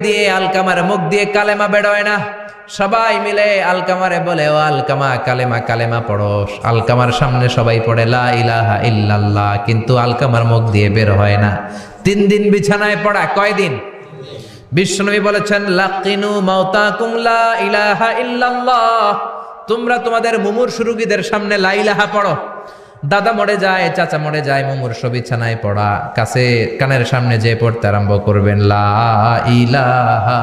দিয়ে আলকামার মুখ দিয়ে কালেমা বেরোয় না। সবাই মিলে আলকামারে বলে, ও আলকামা কালেমা কালেমা পড়ো। আলকামার সামনে সবাই পড়ে লা ইলাহা ইল্লাল্লাহ, কিন্তু আলকামার মুখ দিয়ে বের হয় না। 3 দিন বিছানায় পড়া। কয়দিন? বিশ্বনবী বলেছেন, লাকিনু মাউতাকুম লা ইলাহা ইল্লাল্লাহ, তোমরা তোমাদের মুমূর্ষু রোগীদের সামনে লা ইলাহা পড়ো। দাদা মরে যায়, চাচা মরে যায়, মুমূর্ষু বিছানায় পড়া, কাছে কানের সামনে যে পড়তে আরম্ভ করবেন, লা ইলাহা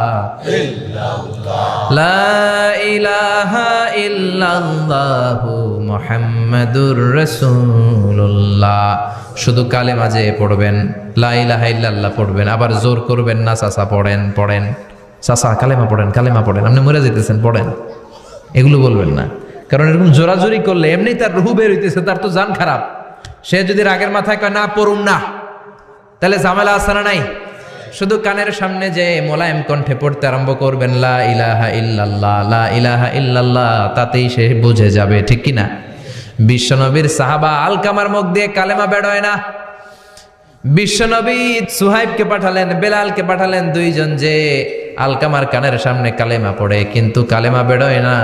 ইল্লাল্লাহ, লা ইলাহা ইল্লাল্লাহু মুহাম্মাদুর রাসূলুল্লাহ। শুধু কালেমা যে পড়বেন, লা ইলাহা ইল্লাল্লাহ পড়বেন, আবার জোর করবেন না, চাচা পড়েন চাচা কালেমা পড়েন, আপনি মরে যেতেছেন পড়েন, এগুলো বলবেন না। কারণ এরকম জোরাজোরি করলে এমনি তার রুহু বের হইতেছে, তার তো জান খারাপ। সে যদি রাগের মাথায় কয় না পড়ুন না, তাহলে ঝামেলা আছে না নাই? শুধু কানের সামনে যে মোলায়েম কণ্ঠে পড়তে আরম্ভ করবেন, লা ইলাহা ইল্লাল্লাহ, লা ইলাহা ইল্লাল্লাহ, তাতেই সে বুঝে যাবে, ঠিক কিনা? বিশ্বনবীর সাহাবা আলকামার মুখ দিয়ে কালেমা বেরোয় না। বিশ্বনবী সুহাইবকে পাঠালেন, বেলালকে পাঠালেন, 2 জন যে আলকামার কানের সামনে কালেমা পড়ে, কিন্তু কালেমা বেরোয় না।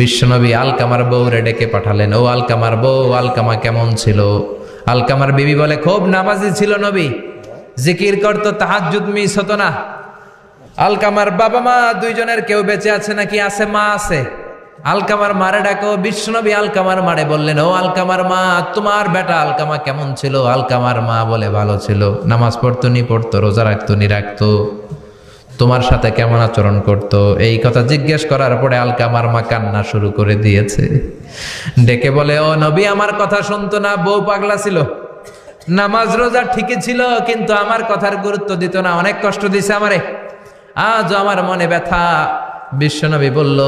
বিশ্বনবী আলকামার বউরে ডেকে পাঠালেন, ও আলকামার বউ, আলকামা কেমন ছিল? আলকামার বিবি বলে, খুব নামাজি ছিল নবী, জিকির করতো, তাহাজ্জুদ মিস হতো না। আলকামার বাবা মা 2 জনের কেউ বেঁচে আছে নাকি? আছে, মা আছে। আলকামার মারে ডাকো। বিশ্বনবী আলকামার মারে বললেন, ও আলকামার মা, তোমার বেটা আলকামা কেমন ছিল? আলকামার মা বলে, ভালো ছিল, নামাজ পড়তো নি পড়তো, রোজা রাখতো নি রাখতো, তোমার সাথে কেমন আচরণ করত? এই কথা জিজ্ঞেস করার পরে আলকামার মা কান্না শুরু করে দিয়েছে। ডেকে বলে, ও নবী, আমার কথা শুনতো না, বউ পাগলা ছিল, নামাজ রোজা ঠিকই ছিল, কিন্তু আমার কথার গুরুত্ব দিত না, অনেক কষ্ট দিছে আমারে, আজ আমার মনে ব্যথা। বিশ্বনবী বলল,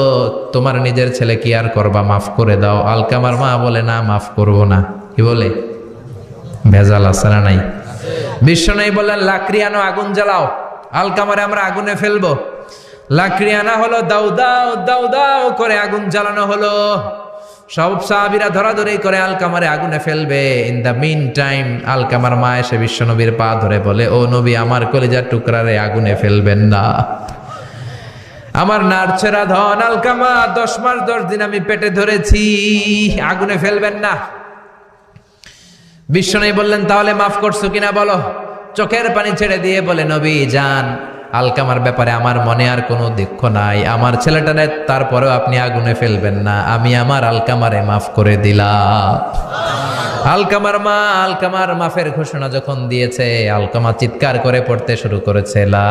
তোমার নিজের ছেলে কি আর করবা, মাফ করে দাও। আলকামার মা বলে, না মাফ করব না। কি বলে? ভেজাল আছে না নাই? বিশ্বনবী বললেন, লাকড়ি আনো, আগুন জ্বালাও, আলকামারে আমরা আগুনে ফেলবো। লাকড়ি আনা হলো, দাও দাও দাও দাও করে আগুন জ্বালানো হলো। সব সাহাবীরা ধরাধরি করে আলকামারে আগুনে ফেলবে। ইন দ্য মিন টাইম আলকামার মা এসে বিশ্বনবীর পা ধরে বলে, ও নবী, আমার কলিজার টুকরারে আগুনে ফেলবেন না, আমার নারছেরা ধন আলকামা, 10 মাস 10 দিন আমি পেটে ধরেছি, আগুনে ফেলবেন না। বিশ্বনবী বললেন, তাহলে মাফ করছো কিনা বলো। চোখের পানি ছেড়ে দিয়ে বলে, নবী যান, আলকামার ব্যাপারে আমার মনে আর কোনো দুঃখ নাই, আমার ছেলেটারে তারপরেও আপনি আগুনে ফেলবেন না, আমি আমার আলকামারে মাফ করে দিলাম। আলকামার মা আলকামার মাফের ঘোষণা যখন দিয়েছে, আলকামা চিৎকার করে পড়তে শুরু করেছে, লা